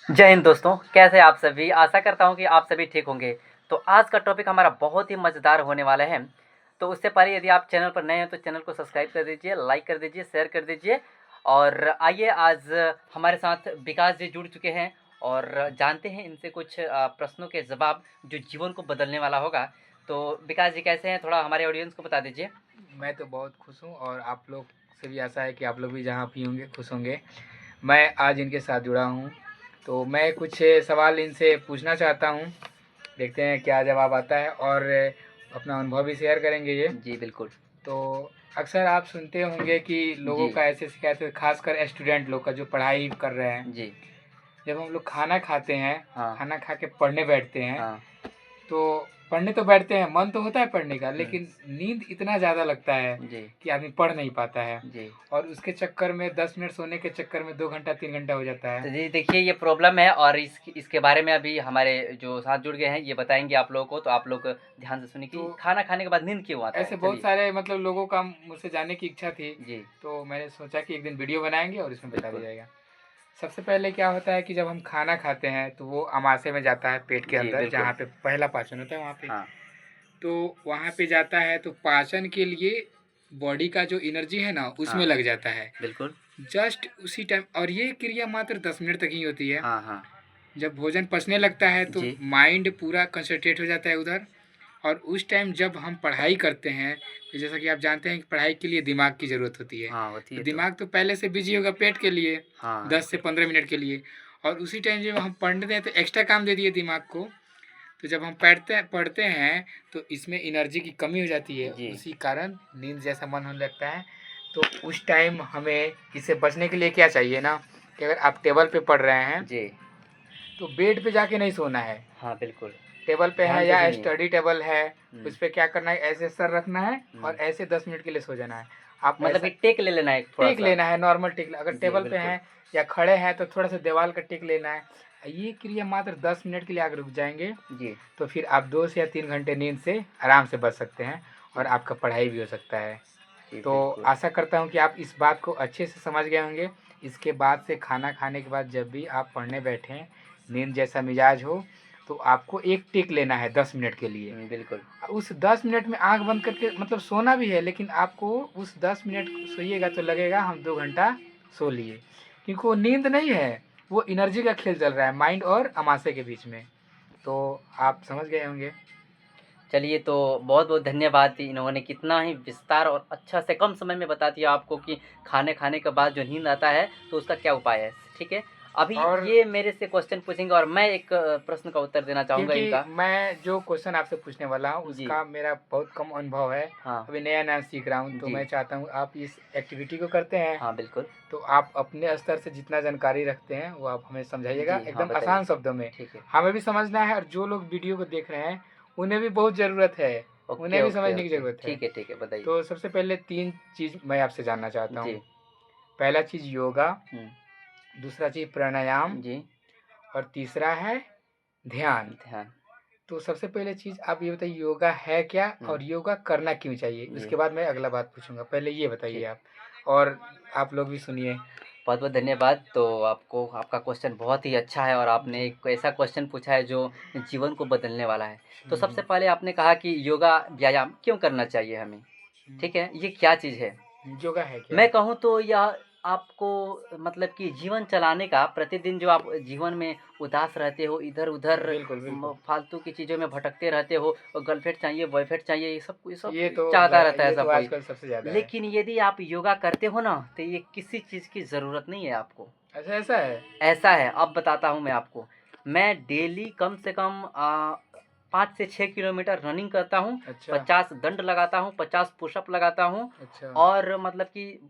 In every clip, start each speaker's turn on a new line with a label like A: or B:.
A: जय हिंद दोस्तों, कैसे आप सभी। आशा करता हूँ कि आप सभी ठीक होंगे। तो आज का टॉपिक हमारा बहुत ही मज़ेदार होने वाला है। तो उससे पहले यदि आप चैनल पर नए हैं तो चैनल को सब्सक्राइब कर दीजिए, लाइक कर दीजिए, शेयर कर दीजिए। और आइए, आज हमारे साथ विकास जी जुड़ चुके हैं और जानते हैं इनसे कुछ प्रश्नों के जवाब जो जीवन को बदलने वाला होगा। तो विकास जी कैसे हैं, थोड़ा हमारे ऑडियंस को बता दीजिए।
B: मैं तो बहुत खुश हूँ और आप लोग से भी आशा है कि आप लोग भी जहाँ भी होंगे खुश होंगे। मैं आज इनके साथ जुड़ा हूँ, तो मैं कुछ सवाल इनसे पूछना चाहता हूँ। देखते हैं क्या जवाब आता है और अपना अनुभव भी शेयर करेंगे ये।
A: जी बिल्कुल।
B: तो अक्सर आप सुनते होंगे कि लोगों
A: जी
B: का ऐसे शिकायत है, खासकर स्टूडेंट लोग का जो पढ़ाई कर रहे हैं।
A: जी।
B: जब हम लोग खाना खाते हैं,
A: हाँ
B: खाना खा के पढ़ने बैठते हैं,
A: हाँ।
B: तो पढ़ने तो बैठते हैं, मन तो होता है पढ़ने का,
A: हम्म,
B: लेकिन नींद इतना ज़्यादा लगता है
A: जी
B: कि आदमी पढ़ नहीं पाता है।
A: जी।
B: और उसके चक्कर में 10 मिनट सोने के चक्कर में 2 घंटा 3 घंटा हो जाता
A: तो
B: है।
A: जी देखिए, ये प्रॉब्लम है और इसके बारे में अभी हमारे जो साथ जुड़ गए हैं ये बताएँगे आप लोगों को। तो आप लोग ध्यान से सुनिए
B: तो
A: कि खाना खाने के बाद नींद क्यों आता है?
B: ऐसे बहुत
A: चलिए।
B: सारे मतलब लोगों का मुझसे जानने की इच्छा थी,
A: जी,
B: तो मैंने सोचा कि एक दिन वीडियो बनाएंगे और इसमें बता दिया
A: बिल्कुल।
B: जाएगा। सबसे पहले क्या होता है कि जब हम खाना खाते हैं तो वो अमाशय में जाता है, पेट के
A: जी,
B: अंदर
A: बिल्कुल।
B: जहाँ पे पहला पाचन होता है वहाँ पे।
A: हाँ,
B: तो वहाँ पे जाता है तो पाचन के लिए बॉडी का जो एनर्जी है ना उसमें
A: हाँ,
B: लग जाता है।
A: बिल्कुल।
B: जस्ट उसी टाइम, और ये क्रिया मात्र 10 मिनट तक ही होती है।
A: हाँ, हाँ।
B: जब भोजन पचने लगता है तो
A: जी,
B: माइंड पूरा कंसंट्रेट हो जाता है उधर। और उस टाइम जब हम पढ़ाई करते हैं, तो जैसा कि आप जानते हैं कि पढ़ाई के लिए दिमाग की ज़रूरत होती है।
A: हाँ, होती
B: तो
A: है तो।
B: दिमाग तो पहले से बिजी होगा पेट के लिए,
A: हाँ,
B: 10 से 15 मिनट के लिए। और उसी टाइम जब हम पढ़ते हैं तो एक्स्ट्रा काम दे दिए दिमाग को। तो जब हम पढ़ते हैं तो इसमें एनर्जी की कमी हो जाती है,
A: जी,
B: उसी कारण नींद जैसा मन होने लगता है। तो उस टाइम हमें इससे बचने के लिए क्या चाहिए ना, कि अगर आप टेबल पे पढ़ रहे हैं
A: जी।
B: तो बेड पे जाके नहीं सोना है।
A: हाँ, बिल्कुल।
B: टेबल पे
A: ध्यान
B: है
A: से
B: या
A: सुनिए।
B: स्टडी टेबल है,
A: हुँ,
B: उस पे क्या करना है, ऐसे सर रखना है और
A: हुँ।
B: ऐसे 10 मिनट के लिए सो जाना है। आप
A: मतलब
B: ऐसा
A: कि टेक ले लेना है
B: टेक
A: थोड़ा-सा।
B: लेना है, नॉर्मल टेक। अगर
A: जी,
B: टेबल पे
A: बिल्कुल।
B: हैं या खड़े हैं तो थोड़ा सा दीवार का टेक लेना है। ये क्रिया मात्र 10 मिनट के लिए अगर रुक जाएंगे
A: जी,
B: तो फिर आप 2 से या 3 घंटे नींद से आराम से बच सकते हैं और
A: जी,
B: आपका पढ़ाई भी हो सकता है।
A: जी,
B: तो
A: बिल्कुल।
B: आशा करता हूँ कि आप इस बात को अच्छे से समझ गए होंगे। इसके बाद से खाना खाने के बाद जब भी आप पढ़ने बैठें, नींद जैसा मिजाज हो, तो आपको एक टेक लेना है 10 मिनट के लिए।
A: बिल्कुल।
B: उस 10 मिनट में आंख बंद करके मतलब सोना भी है, लेकिन आपको उस 10 मिनट सोइएगा तो लगेगा हम 2 घंटा सो लिए, क्योंकि वो नींद नहीं है, वो एनर्जी का खेल चल रहा है माइंड और अमाशय के बीच में। तो आप समझ गए होंगे।
A: चलिए, तो बहुत-बहुत धन्यवाद। इन्होंने कितना ही विस्तार और अच्छा से कम समय में बता दिया आपको कि खाने खाने के बाद जो नींद आता है तो उसका क्या उपाय है। ठीक है, अभी
B: और
A: ये मेरे से क्वेश्चन पूछेंगे और मैं एक प्रश्न का उत्तर देना चाहूँगा
B: क्योंकि
A: इनका।
B: मैं जो क्वेश्चन आपसे पूछने वाला हूँ
A: जी।
B: उसका मेरा बहुत कम अनुभव है।
A: हाँ।
B: अभी नया नया सीख रहा हूँ, तो
A: जी।
B: मैं चाहता हूँ आप इस एक्टिविटी को करते हैं
A: हाँ, बिल्कुल।
B: तो आप अपने स्तर से जितना जानकारी रखते हैं वो आप हमें समझाइएगा
A: जी, हाँ
B: एकदम
A: बताइए।
B: आसान शब्दों में।
A: ठीक है।
B: हमें भी समझना है और जो लोग वीडियो को देख रहे हैं उन्हें भी बहुत ज़रूरत है,
A: ओके,
B: उन्हें भी
A: ओके,
B: समझने की
A: ओके।
B: ज़रूरत है।
A: ठीक है, बताइए।
B: तो सबसे पहले 3 चीज़ मैं आपसे जानना चाहता हूँ।
A: जी।
B: पहला चीज़ योगा,
A: हुँ।
B: दूसरा चीज़ प्राणायाम
A: जी।
B: और तीसरा है ध्यान।
A: ध्यान।
B: तो सबसे पहले चीज़ आप ये बताइए, योगा है क्या
A: हुँ।
B: और योगा करना क्यों चाहिए?
A: जी,
B: उसके बाद मैं अगला बात पूछूँगा। पहले ये बताइए
A: ठीक।
B: आप, और आप लोग भी सुनिए।
A: बहुत-बहुत धन्यवाद। तो आपको आपका क्वेश्चन बहुत ही अच्छा है और आपने
B: जी।
A: एक ऐसा क्वेश्चन पूछा है जो जीवन को बदलने वाला है। तो
B: हुँ,
A: सबसे
B: हुँ।
A: पहले आपने कहा कि योगा व्यायाम क्यों करना चाहिए हमें? ठीक है, ये क्या चीज़ है?
B: योगा है क्या?
A: मैं कहूँ तो यह आपको मतलब कि जीवन चलाने का, प्रतिदिन जो आप जीवन में उदास रहते हो, इधर-उधर
B: बिल्कुल, बिल्कुल।
A: फालतू की चीज़ों में भटकते रहते हो और गर्लफ्रेंड चाहिए, बॉयफ्रेंड चाहिए, ये सब चाहता रहता है
B: ये तो
A: सब कोई।
B: आजकल सबसे ज़्यादा है।
A: लेकिन यदि आप योगा करते हो ना, तो ये किसी चीज़ की ज़रूरत नहीं है आपको।
B: अच्छा, ऐसा है?
A: ऐसा है, अब बताता हूँ मैं आपको। मैं डेली कम से कम 5 से 6 किलोमीटर रनिंग करता हूँ,
B: अच्छा,
A: 50 दंड लगाता हूँ, 50 पुशअप लगाता हूँ
B: अच्छा।
A: और मतलब कि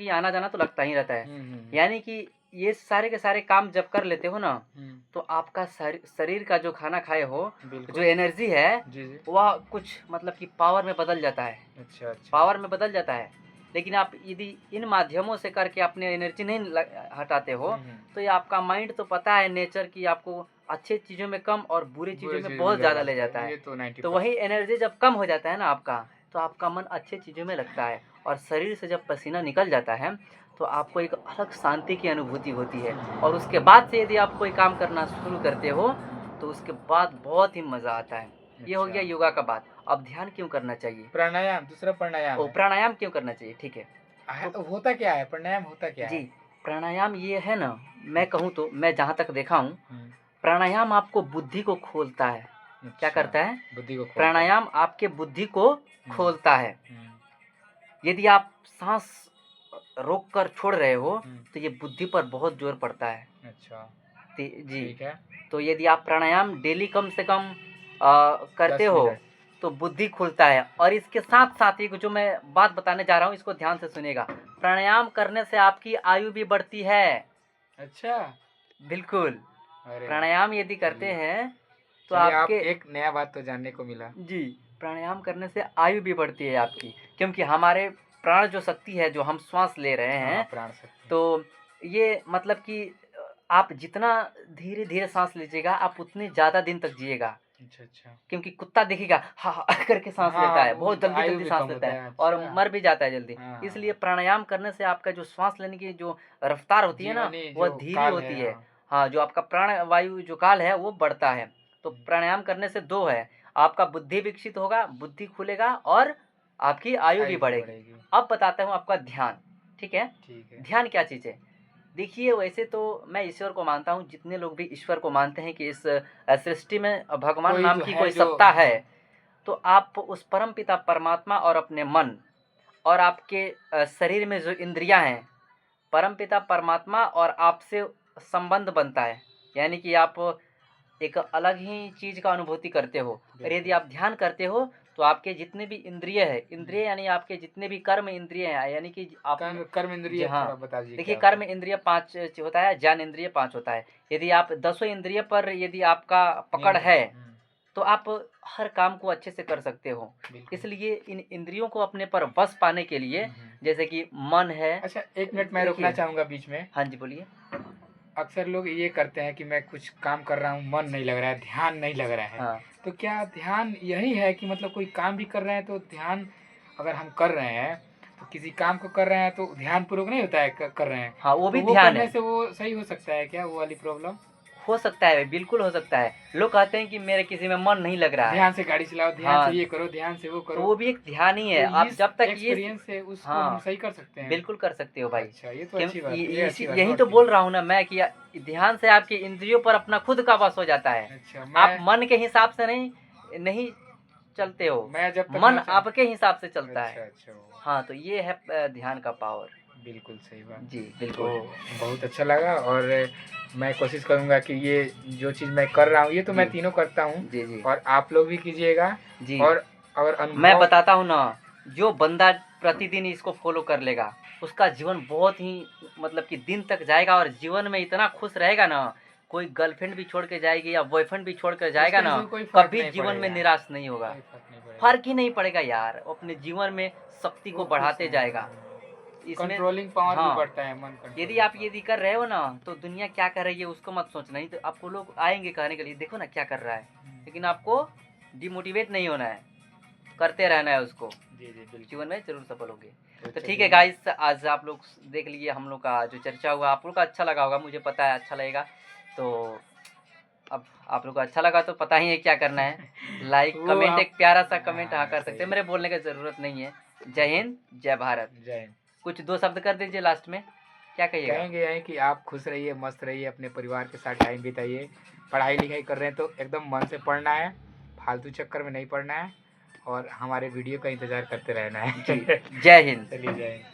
A: आना-जाना तो लगता ही रहता है।
B: हुँ, हुँ, हुँ।
A: यानी कि ये सारे के सारे काम जब कर लेते हो ना,
B: हुँ,
A: तो आपका शरीर का जो खाना खाए हो, जो
B: बिल्कुल।
A: एनर्जी है,
B: जी, जी।
A: वह कुछ मतलब कि पावर में बदल जाता है।
B: अच्छा, अच्छा।
A: पावर में बदल जाता है। लेकिन आप यदि इन माध्यमों से करके अपने एनर्जी नहीं हटाते हो,
B: हुँ, हुँ।
A: तो ये आपका माइंड तो पता है नेचर की आपको अच्छी चीज़ों में कम और बुरी चीज़ों
B: बुरी
A: में
B: चीज़ में
A: बहुत
B: ज़्यादा
A: ज़्यादा ले
B: लगता
A: जाता
B: है,
A: है।
B: ये तो
A: तो वही
B: 90%।
A: एनर्जी जब कम हो जाता है ना आपका, तो आपका मन अच्छी चीज़ों में लगता है और शरीर से जब पसीना निकल जाता है, तो आपको एक अलग शांति की अनुभूति होती है। और उसके बाद से यदि आप कोई काम करना शुरू करते हो तो उसके बाद बहुत ही मज़ा आता है। ये हो गया
B: अच्छा।
A: योगा का बात। अब ध्यान क्यों करना चाहिए?
B: प्राणायाम, दूसरा प्राणायाम
A: ओ
B: है।
A: प्राणायाम क्यों करना चाहिए? ठीक है। तो
B: होता क्या है प्राणायाम, होता क्या
A: जी,
B: है?
A: प्राणायाम ये है ना, मैं कहूँ तो मैं जहाँ तक देखा हूँ,
B: हम्म,
A: प्राणायाम आपको बुद्धि को खोलता है। क्या
B: अच्छा,
A: करता है?
B: बुद्धि को खोलता है।
A: प्राणायाम आपके बुद्धि को खोलता है। यदि आप सांस रोक कर छोड़ रहे हो तो ये बुद्धि पर बहुत जोर पड़ता है।
B: अच्छा,
A: जी,
B: ठीक है।
A: तो यदि आप प्राणायाम डेली कम से कम करते
B: 10
A: हो
B: मिनट।
A: तो बुद्धि खुलता है। और इसके साथ साथ एक जो मैं बात बताने जा रहा हूँ, इसको ध्यान से सुनिएगा। प्राणायाम करने से आपकी आयु भी बढ़ती है।
B: अच्छा,
A: बिल्कुल।
B: अरे
A: प्राणायाम यदि करते
B: चलिए,
A: हैं तो
B: चलिए आप
A: आपके
B: एक नया बात तो जानने को मिला।
A: जी, प्राणायाम करने से आयु भी बढ़ती है आपकी, क्योंकि हमारे प्राण जो शक्ति है, जो हम श्वास ले रहे
B: हाँ,
A: हैं,
B: प्राण शक्ति।
A: तो ये मतलब कि आप जितना धीरे-धीरे साँस लीजिएगा, आप उतने ज़्यादा दिन तक जिएगा।
B: अच्छा, अच्छा।
A: क्योंकि कुत्ता देखिएगा हा हा करके साँस
B: हाँ,
A: लेता है,
B: वो
A: बहुत
B: उनका आयु
A: जल्दी-जल्दी
B: भी
A: साँस
B: कम
A: लेता
B: होता
A: है
B: है।
A: और
B: अच्छा।
A: मर भी जाता है जल्दी।
B: हाँ, हाँ,
A: इसलिए
B: हाँ।
A: प्राणायाम करने से आपका जो श्वास लेने की जो रफ़्तार होती है ना,
B: जीवनी
A: वह
B: जो
A: धीरे
B: काल है,
A: होती है।
B: हाँ।
A: हाँ, जो आपका प्राण वायु जो काल है, वो बढ़ता है। तो प्राणायाम करने से 2 है, आपका बुद्धि विकसित होगा, बुद्धि खुलेगा और आपकी आयु भी
B: आयु भी
A: बढ़ेगी।
B: बढ़ेगी।
A: अब बताता हूँ आपका ध्यान, ठीक है?
B: ठीक है।
A: ध्यान क्या चीज़ है? देखिए, वैसे तो मैं ईश्वर को मानता हूँ, जितने लोग भी ईश्वर को मानते हैं कि इस सृष्टि में भगवान
B: कोई
A: नाम
B: जो
A: की
B: है
A: कोई
B: जो
A: सत्ता है,
B: हाँ,
A: तो आप उस परमपिता परमात्मा और अपने मन और आपके शरीर में जो इंद्रियां हैं, परमपिता परमात्मा और आपसे संबंध बनता है। यानी कि आप एक अलग ही चीज़ का अनुभूति करते हो। और यदि
B: बिल्कुल।
A: आप ध्यान करते हो तो आपके जितने भी इंद्रिय है, इंद्रिय यानी आपके जितने भी कर्म इंद्रिय हैं, यानी कि आप
B: कर्म
A: जी
B: इंद्रिय थोड़ा
A: हाँ,
B: बता दीजिए
A: देखिए
B: क्या होता
A: कर्म
B: है?
A: इंद्रिय 5 होता है, ज्ञान इंद्रिय 5 होता है। यदि आप दसों इंद्रिय पर यदि आपका पकड़
B: नियंत्रण।
A: है तो आप हर काम को अच्छे से कर सकते हो।
B: बिल्कुल।
A: इसलिए इन इंद्रियों को अपने पर वश पाने के लिए,
B: हुँ।
A: जैसे कि मन है,
B: अच्छा, 1 मिनट मैं रोकना
A: देखिए
B: चाहूँगा बीच में।
A: हाँ जी, बोलिए।
B: अक्सर लोग ये करते हैं कि मैं कुछ काम कर रहा हूँ, मन नहीं लग रहा है, ध्यान नहीं लग रहा है।
A: हाँ,
B: तो क्या ध्यान यही है कि मतलब कोई काम भी कर रहे हैं तो ध्यान अगर हम कर रहे हैं, तो किसी काम को कर रहे हैं तो ध्यानपूर्वक नहीं होता है कर रहे हैं।
A: हाँ, वो
B: तो
A: भी
B: वो
A: ध्यान
B: करने
A: है।
B: से वो सही हो सकता है क्या, वो वाली प्रॉब्लम?
A: हो सकता है, बिल्कुल हो सकता है। लोग कहते हैं कि मेरे किसी में मन नहीं लग रहा है।
B: ध्यान से गाड़ी चलाओ, ध्यान से
A: हाँ,
B: ये करो, ध्यान से वो
A: तो
B: करो।
A: वो भी एक ध्यान ही है।
B: तो
A: आप
B: इस
A: जब तक ये
B: एक्सपीरियंस से उसको हम
A: हाँ,
B: सही कर सकते हैं।
A: बिल्कुल कर सकते हो भाई।
B: अच्छा, ये तो
A: क्यों
B: अच्छी बात है, ये
A: ये
B: अच्छी
A: इसी
B: बात
A: यही
B: नोट
A: तो
B: की।
A: बोल रहा हूँ ना मैं कि ध्यान से आपके इंद्रियों पर अपना खुद का वश हो जाता है।
B: अच्छा,
A: आप मन के हिसाब से नहीं नहीं चलते हो,
B: मैं जब तक
A: मन
B: मैं चाह
A: आपके हिसाब से चलता
B: अच्छा,
A: है।
B: अच्छा।
A: हाँ, तो ये है ध्यान का पावर।
B: बिल्कुल सही बात।
A: जी,
B: तो
A: बिल्कुल।
B: बहुत अच्छा लगा और मैं कोशिश करूँगा कि ये जो चीज़ मैं कर रहा हूँ, ये तो
A: जी,
B: मैं तीनों करता हूँ
A: जी, जी,
B: और आप लोग भी कीजिएगा।
A: जी।
B: और अगर
A: मैं
B: अनुभव
A: बताता हूँ ना, जो बंदा प्रतिदिन इसको फ़ॉलो कर लेगा, उसका जीवन बहुत ही मतलब कि दिन तक जाएगा और जीवन में इतना खुश रहेगा ना, कोई गर्लफ्रेंड भी छोड़ के जाएगी या बॉयफ्रेंड भी छोड़ कर जाएगा
B: उसके
A: ना,
B: से कोई फ़र्क
A: कभी
B: नहीं
A: जीवन में
B: पड़ेगा,
A: निराश नहीं होगा।
B: कोई फ़र्क नहीं पड़ेगा।
A: फ़र्क ही नहीं पड़ेगा यार, वो अपने जीवन में शक्ति को
B: वो खुश
A: बढ़ाते जाएगा।
B: रहेगा।
A: इसमें
B: कंट्रोलिंग पावर भी
A: हाँ,
B: बढ़ता है, मन
A: यदि
B: कंट्रोलिंग
A: आप
B: पावर।
A: यदि कर रहे हो ना, तो दुनिया क्या कर रही है उसको मत सोचना। नहीं तो आपको लोग आएँगे कहने के लिए, देखो ना क्या कर रहा है। लेकिन आपको डिमोटिवेट नहीं होना है, करते रहना है उसको।
B: जी, जी, बिल्कुल।
A: जीवन में ज़रूर सफल होंगे।
B: तो
A: तो ठीक है
B: चलिए
A: गाइस, आज आप लोग देख लिए हम लोग का जो चर्चा हुआ, आप लोग का अच्छा लगा होगा, मुझे पता है अच्छा लगेगा। तो अब आप लोग को अच्छा लगा तो पता ही है क्या करना है। लाइक,
B: वो
A: कमेंट,
B: आप
A: एक प्यारा-सा कमेंट हाँ
B: हाँ,
A: कर सकते
B: सही
A: हैं,
B: है।
A: मेरे बोलने की ज़रूरत नहीं है। जय हिंद, जय भारत।
B: जय हिंद।
A: कुछ 2 शब्द कर दीजिए लास्ट में, क्या कहिएगा?
B: कहेंगे यही कि आप खुश रहिए, मस्त रहिए, अपने परिवार के साथ टाइम बिताइए। पढ़ाई-लिखाई कर रहे हैं तो एकदम मन से पढ़ना है, फालतू चक्कर में नहीं पढ़ना है और हमारे वीडियो का इंतज़ार करते रहना है।
A: जी, जय हिंद।
B: चलिए, जय हिंद।